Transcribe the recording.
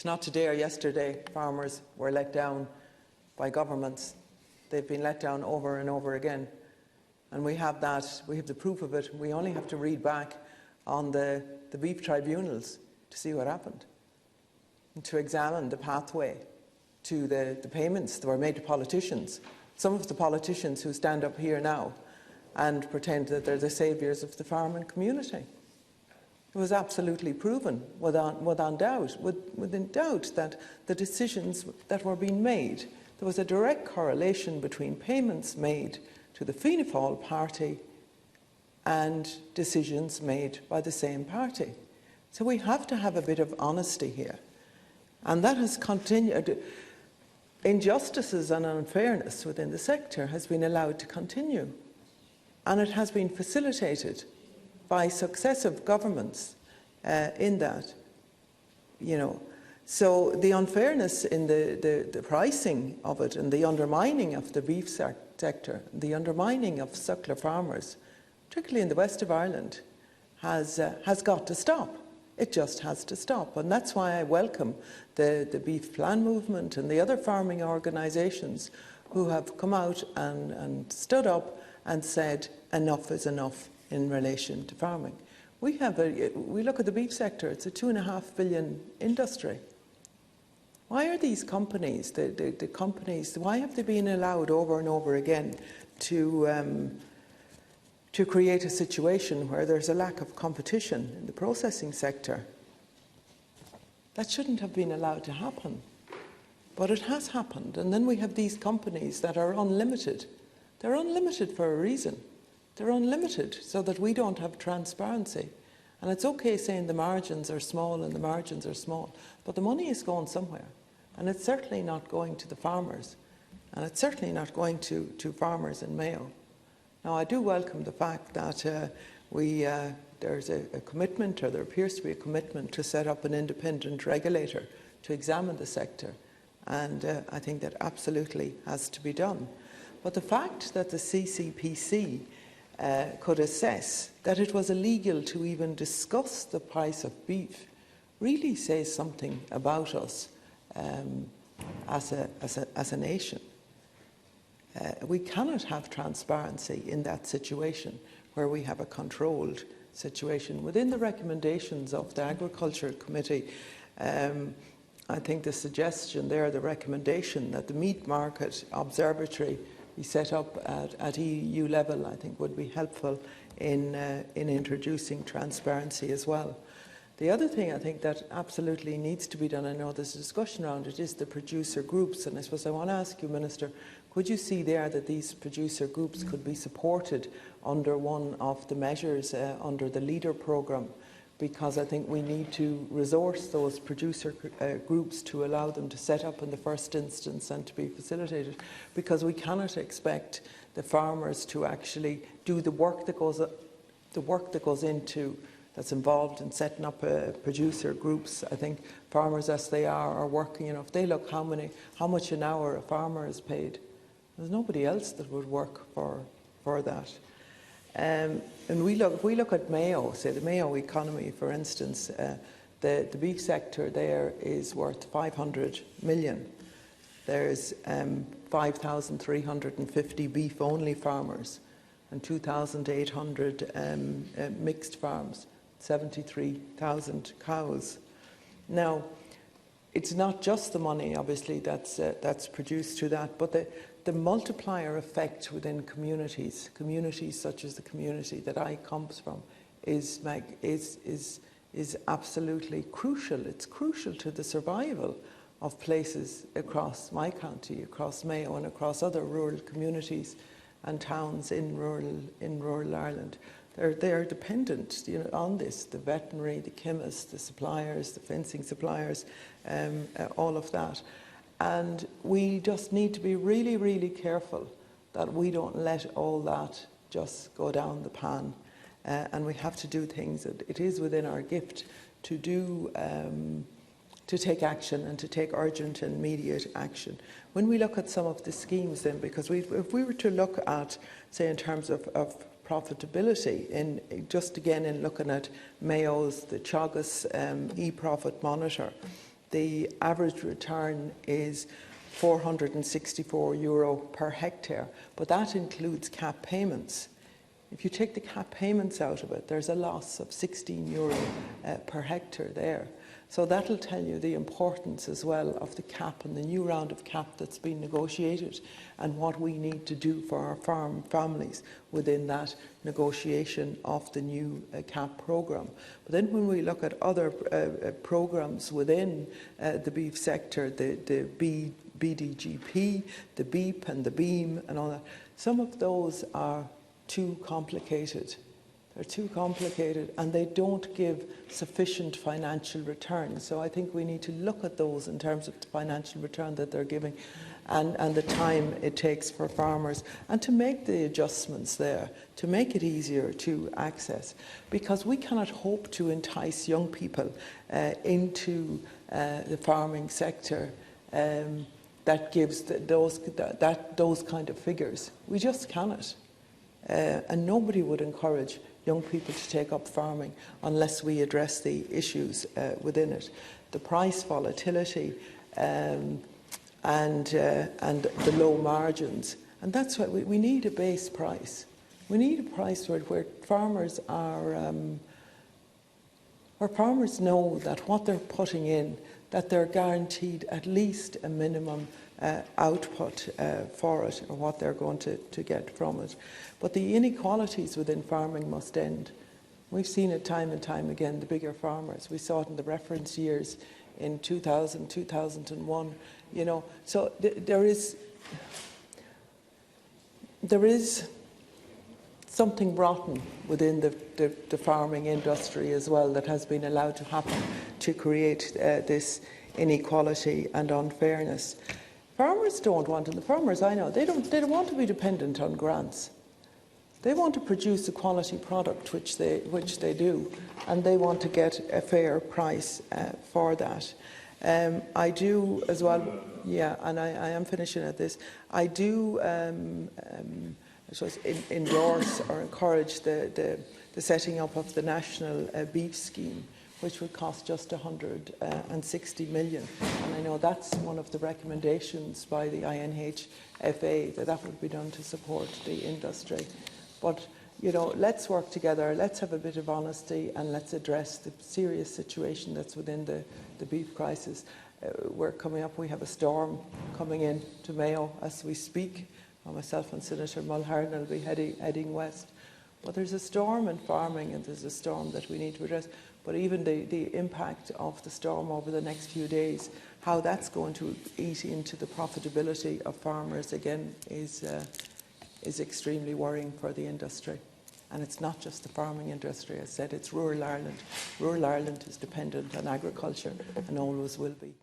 It's not today or yesterday farmers were let down by governments. They've been let down over and over again. And we have that, we have the proof of it. We only have to read back on the beef tribunals to see what happened, and to examine the pathway to the payments that were made to politicians. Some of the politicians who stand up here now and pretend that they're the saviours of the farming community. It was absolutely proven without doubt that the decisions that were being made, there was a direct correlation between payments made to the Fianna Fáil party and decisions made by the same party. So we have to have a bit of honesty here. And that has continued. Injustices and unfairness within the sector has been allowed to continue. And it has been facilitated by successive governments in that, So the unfairness in the pricing of it and the undermining of the beef sector, the undermining of suckler farmers, particularly in the west of Ireland, has got to stop. It just has to stop. And that's why I welcome the Beef Plan movement and the other farming organisations who have come out and stood up and said enough is enough in relation to farming. We look at the beef sector, it's a $2.5 billion industry. Why are these companies, the companies, why have they been allowed over and over again to create a situation where there's a lack of competition in the processing sector? That shouldn't have been allowed to happen, but it has happened. And then we have these companies that are unlimited. They're unlimited for a reason. They're unlimited so that we don't have transparency. And it's okay saying the margins are small and the margins are small, but the money is going somewhere. And it's certainly not going to the farmers. And it's certainly not going to farmers in Mayo. Now, I do welcome the fact that there's a commitment, or there appears to be a commitment, to set up an independent regulator to examine the sector. And I think that absolutely has to be done. But the fact that the CCPC could assess that it was illegal to even discuss the price of beef really says something about us as a nation. We cannot have transparency in that situation where we have a controlled situation. Within the recommendations of the Agriculture Committee, I think the suggestion there, the recommendation that the Meat Market Observatory be set up at EU level, I think would be helpful in introducing transparency as well. The other thing I think that absolutely needs to be done, I know there's a discussion around it, is the producer groups. And I suppose I want to ask you, Minister, could you see there that these producer groups could be supported under one of the measures under the LEADER programme? Because I think we need to resource those producer groups to allow them to set up in the first instance and to be facilitated, because we cannot expect the farmers to actually do the work that goes into that's involved in setting up producer groups. I think farmers, as they are working. If they look how much an hour a farmer is paid, there's nobody else that would work for that. And if we look at Mayo, say the Mayo economy, for instance, the beef sector there is worth 500 million. There's 5,350 beef-only farmers and 2,800 mixed farms, 73,000 cows. Now, it's not just the money, obviously, that's produced through that, but the multiplier effect within communities such as the community that I come from, is absolutely crucial. It's crucial to the survival of places across my county, across Mayo, and across other rural communities and towns in rural Ireland. They are dependent, on this. The veterinary, the chemists, the suppliers, the fencing suppliers, all of that. And we just need to be really, really careful that we don't let all that just go down the pan. And we have to do things that it is within our gift to do, to take action and to take urgent and immediate action. When we look at some of the schemes then, because if we were to look at, say, in terms of profitability, just again in looking at Mayo's, the Teagasc e-profit monitor, the average return is €464 per hectare, but that includes cap payments. If you take the cap payments out of it, there's a loss of €16 per hectare there. So that'll tell you the importance as well of the cap and the new round of cap that's been negotiated and what we need to do for our farm families within that negotiation of the new cap programme. But then when we look at other programmes within the beef sector, the BDGP, the BEEP and the BEAM and all that, some of those are too complicated. They're too complicated and they don't give sufficient financial return. So I think we need to look at those in terms of the financial return that they're giving and the time it takes for farmers, and to make the adjustments there, to make it easier to access. Because we cannot hope to entice young people into the farming sector that gives those kind of figures. We just cannot. And nobody would encourage young people to take up farming unless we address the issues within it. The price volatility and the low margins. And that's why we need a base price. We need a price where farmers are, where farmers know that what they're putting in, that they're guaranteed at least a minimum output for it, or what they're going to get from it. But the inequalities within farming must end. We've seen it time and time again, the bigger farmers. We saw it in the reference years in 2000, 2001, you know. So there is something rotten within the farming industry as well that has been allowed to happen to create this inequality and unfairness. Farmers don't want, and the farmers I know, they don't want to be dependent on grants. They want to produce a quality product, which they do, and they want to get a fair price for that. I do as well, yeah, and I am finishing at this. I do endorse or encourage the setting up of the national beef scheme, which would cost just 160 million. And I know that's one of the recommendations by the INHFA, that would be done to support the industry. But, you know, let's work together, let's have a bit of honesty, and let's address the serious situation that's within the beef crisis. We're coming up, we have a storm coming in to Mayo as we speak. Myself and Senator Mulhern will be heading west. But there's a storm in farming, and there's a storm that we need to address. But even the impact of the storm over the next few days, how that's going to eat into the profitability of farmers again is extremely worrying for the industry. And it's not just the farming industry, as I said, it's rural Ireland. Rural Ireland is dependent on agriculture and always will be.